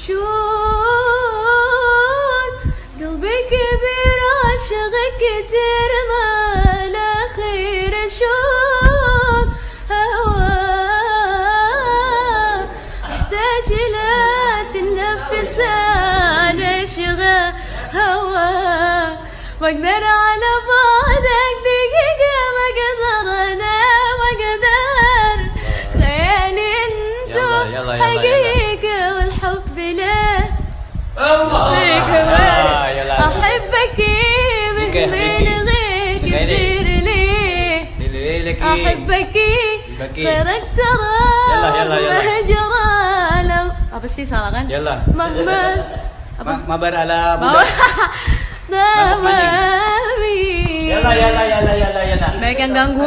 شون قلبي كبير عاشقك كتير ما له خير شون هواه احتاج لا تنفس انا اشغى هواه ما اقدر على بعدك دقيقة ما اقدر انا ما اقدر خيالي انتو حقيقة والحب له احبك مثل غيرك كبير لي احبك غيرك ترى مهجرة لو apa sih salah kan? Mama apa? Mabar ala Mami. Yalla. Baik yang ganggu.